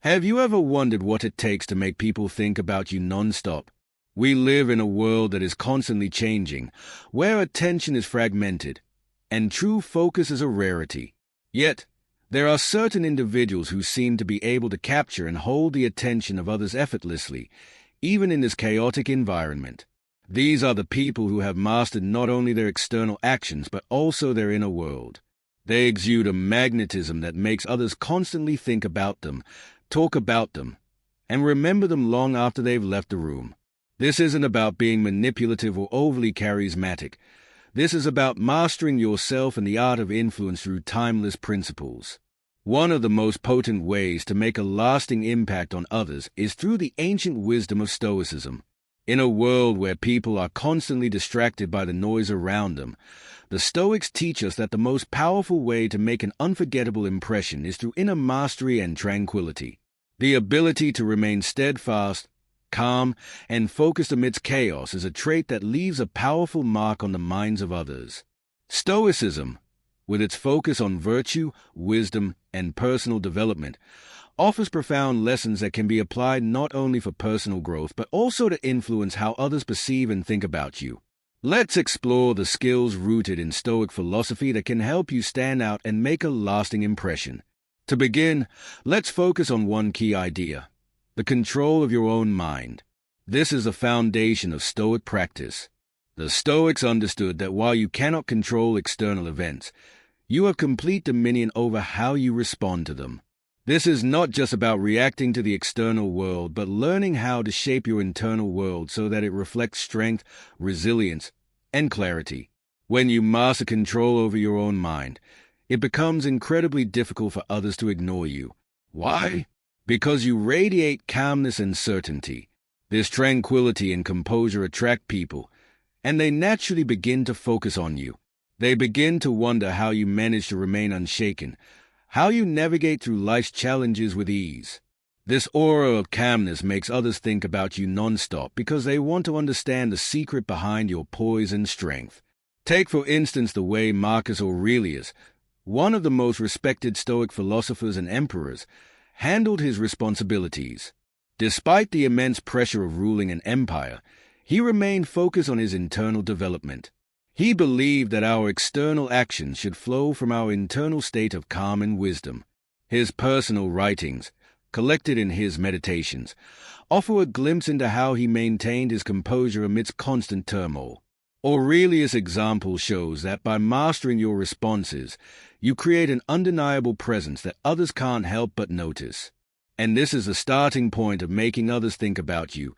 Have you ever wondered what it takes to make people think about you non-stop? We live in a world that is constantly changing, where attention is fragmented, and true focus is a rarity. Yet, there are certain individuals who seem to be able to capture and hold the attention of others effortlessly, even in this chaotic environment. These are the people who have mastered not only their external actions but also their inner world. They exude a magnetism that makes others constantly think about them, talk about them, and remember them long after they've left the room. This isn't about being manipulative or overly charismatic. This is about mastering yourself and the art of influence through timeless principles. One of the most potent ways to make a lasting impact on others is through the ancient wisdom of Stoicism. In a world where people are constantly distracted by the noise around them, the Stoics teach us that the most powerful way to make an unforgettable impression is through inner mastery and tranquility. The ability to remain steadfast, calm, and focused amidst chaos is a trait that leaves a powerful mark on the minds of others. Stoicism, with its focus on virtue, wisdom, and personal development, offers profound lessons that can be applied not only for personal growth but also to influence how others perceive and think about you. Let's explore the skills rooted in Stoic philosophy that can help you stand out and make a lasting impression. To begin, let's focus on one key idea: the control of your own mind. This is the foundation of Stoic practice. The Stoics understood that while you cannot control external events, you have complete dominion over how you respond to them. This is not just about reacting to the external world, but learning how to shape your internal world so that it reflects strength, resilience, and clarity. When you master control over your own mind, it becomes incredibly difficult for others to ignore you. Why? Because you radiate calmness and certainty. This tranquility and composure attract people, and they naturally begin to focus on you. They begin to wonder how you manage to remain unshaken, how you navigate through life's challenges with ease. This aura of calmness makes others think about you non-stop because they want to understand the secret behind your poise and strength. Take, for instance, the way Marcus Aurelius, one of the most respected Stoic philosophers and emperors, handled his responsibilities. Despite the immense pressure of ruling an empire, he remained focused on his internal development. He believed that our external actions should flow from our internal state of calm and wisdom. His personal writings, collected in his Meditations, offer a glimpse into how he maintained his composure amidst constant turmoil. Aurelius' example shows that by mastering your responses, you create an undeniable presence that others can't help but notice. And this is the starting point of making others think about you,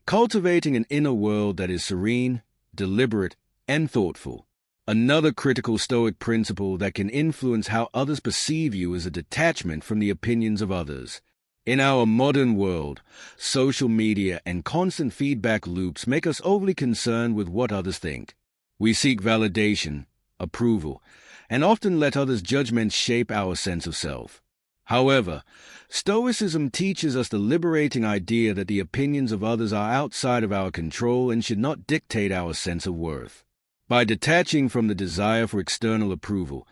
cultivating an inner world that is serene, deliberate, and thoughtful. Another critical Stoic principle that can influence how others perceive you is a detachment from the opinions of others. In our modern world, social media and constant feedback loops make us overly concerned with what others think. We seek validation, approval, and often let others' judgments shape our sense of self. However, Stoicism teaches us the liberating idea that the opinions of others are outside of our control and should not dictate our sense of worth. By detaching from the desire for external approval,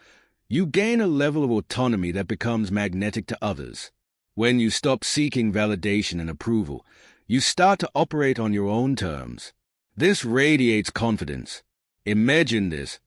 you gain a level of autonomy that becomes magnetic to others. When you stop seeking validation and approval, you start to operate on your own terms. This radiates confidence. Imagine this.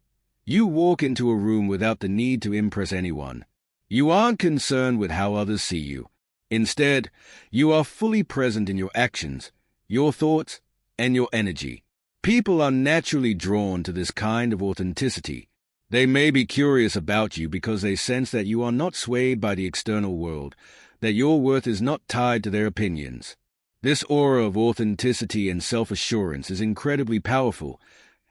You walk into a room without the need to impress anyone. You aren't concerned with how others see you. Instead, you are fully present in your actions, your thoughts, and your energy. People are naturally drawn to this kind of authenticity. They may be curious about you because they sense that you are not swayed by the external world, that your worth is not tied to their opinions. This aura of authenticity and self-assurance is incredibly powerful,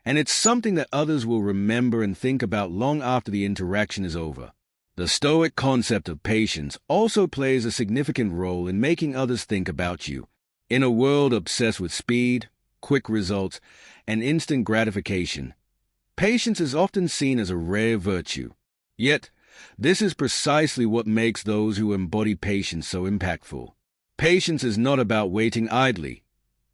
and it's something that others will remember and think about long after the interaction is over. The Stoic concept of patience also plays a significant role in making others think about you. In a world obsessed with speed, quick results, and instant gratification, patience is often seen as a rare virtue. Yet, this is precisely what makes those who embody patience so impactful. Patience is not about waiting idly.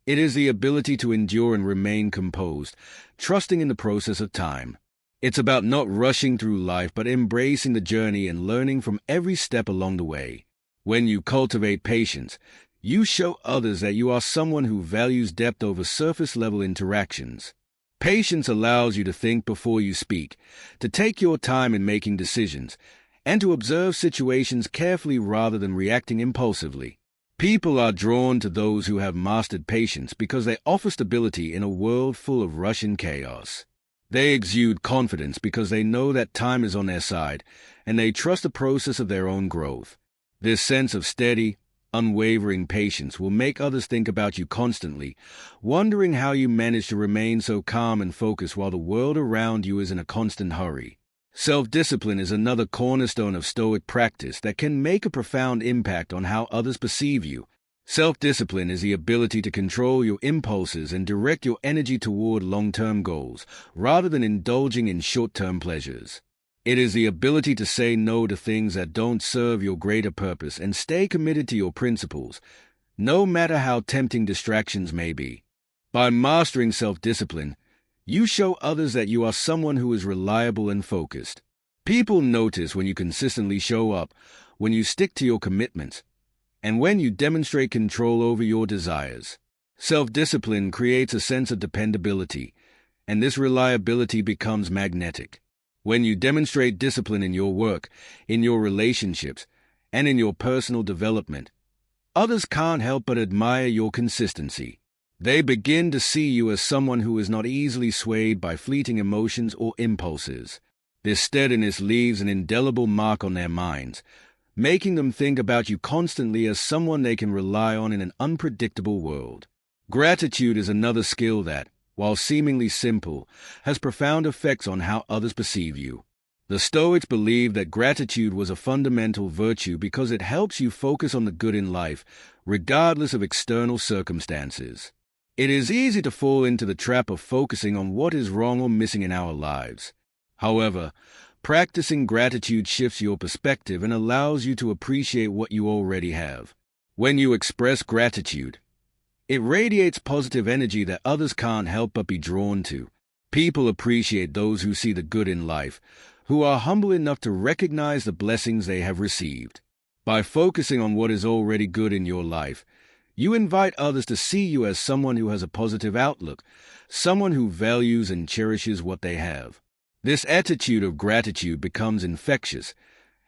It is the ability to endure and remain composed, trusting in the process of time. It's about not rushing through life but embracing the journey and learning from every step along the way. When you cultivate patience, you show others that you are someone who values depth over surface-level interactions. Patience allows you to think before you speak, to take your time in making decisions, and to observe situations carefully rather than reacting impulsively. People are drawn to those who have mastered patience because they offer stability in a world full of rush and chaos. They exude confidence because they know that time is on their side, and they trust the process of their own growth. This sense of steady, unwavering patience will make others think about you constantly, wondering how you manage to remain so calm and focused while the world around you is in a constant hurry. Self-discipline is another cornerstone of Stoic practice that can make a profound impact on how others perceive you. Self-discipline is the ability to control your impulses and direct your energy toward long-term goals, rather than indulging in short-term pleasures. It is the ability to say no to things that don't serve your greater purpose and stay committed to your principles, no matter how tempting distractions may be. By mastering self-discipline, you show others that you are someone who is reliable and focused. People notice when you consistently show up, when you stick to your commitments, and when you demonstrate control over your desires. Self-discipline creates a sense of dependability, and this reliability becomes magnetic. When you demonstrate discipline in your work, in your relationships, and in your personal development, others can't help but admire your consistency. They begin to see you as someone who is not easily swayed by fleeting emotions or impulses. This steadiness leaves an indelible mark on their minds, making them think about you constantly as someone they can rely on in an unpredictable world. Gratitude is another skill that, while seemingly simple, has profound effects on how others perceive you. The Stoics believed that gratitude was a fundamental virtue because it helps you focus on the good in life, regardless of external circumstances. It is easy to fall into the trap of focusing on what is wrong or missing in our lives. However, practicing gratitude shifts your perspective and allows you to appreciate what you already have. When you express gratitude, it radiates positive energy that others can't help but be drawn to. People appreciate those who see the good in life, who are humble enough to recognize the blessings they have received. By focusing on what is already good in your life, you invite others to see you as someone who has a positive outlook, someone who values and cherishes what they have. This attitude of gratitude becomes infectious,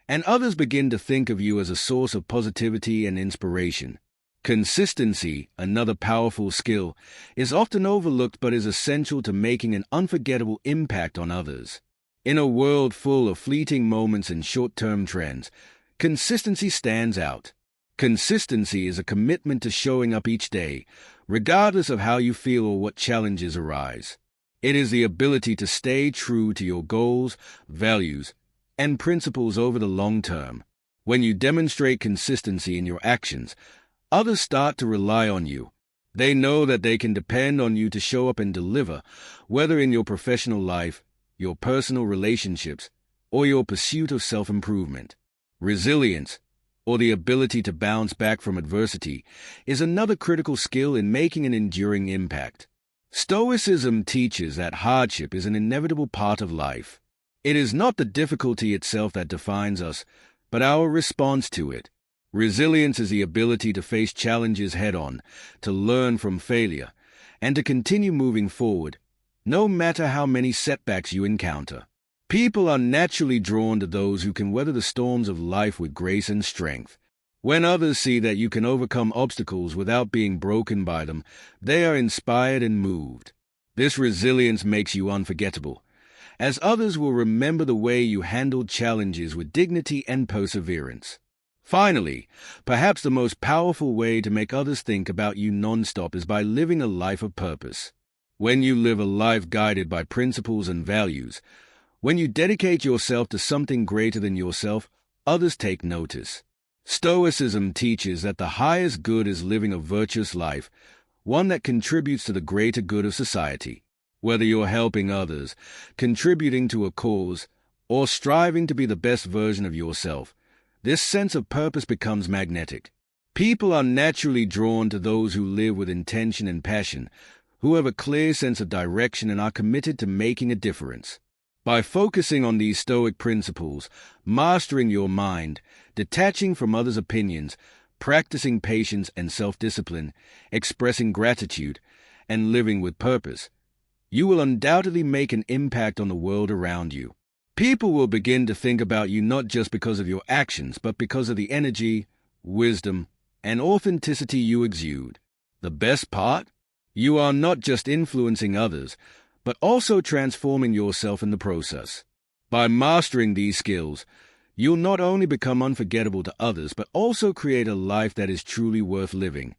and others begin to think of you as a source of positivity and inspiration. Consistency, another powerful skill, is often overlooked but is essential to making an unforgettable impact on others. In a world full of fleeting moments and short-term trends, consistency stands out. Consistency is a commitment to showing up each day, regardless of how you feel or what challenges arise. It is the ability to stay true to your goals, values, and principles over the long term. When you demonstrate consistency in your actions, others start to rely on you. They know that they can depend on you to show up and deliver, whether in your professional life, your personal relationships, or your pursuit of self-improvement. Resilience, or the ability to bounce back from adversity, is another critical skill in making an enduring impact. Stoicism teaches that hardship is an inevitable part of life. It is not the difficulty itself that defines us, but our response to it. Resilience is the ability to face challenges head-on, to learn from failure, and to continue moving forward, no matter how many setbacks you encounter. People are naturally drawn to those who can weather the storms of life with grace and strength. When others see that you can overcome obstacles without being broken by them, they are inspired and moved. This resilience makes you unforgettable, as others will remember the way you handled challenges with dignity and perseverance. Finally, perhaps the most powerful way to make others think about you non-stop is by living a life of purpose. When you live a life guided by principles and values, when you dedicate yourself to something greater than yourself, others take notice. Stoicism teaches that the highest good is living a virtuous life, one that contributes to the greater good of society. Whether you're helping others, contributing to a cause, or striving to be the best version of yourself, this sense of purpose becomes magnetic. People are naturally drawn to those who live with intention and passion, who have a clear sense of direction and are committed to making a difference. By focusing on these Stoic principles, mastering your mind, detaching from others' opinions, practicing patience and self-discipline, expressing gratitude, and living with purpose, you will undoubtedly make an impact on the world around you. People will begin to think about you not just because of your actions, but because of the energy, wisdom, and authenticity you exude. The best part? You are not just influencing others, but also transforming yourself in the process. By mastering these skills, you'll not only become unforgettable to others, but also create a life that is truly worth living.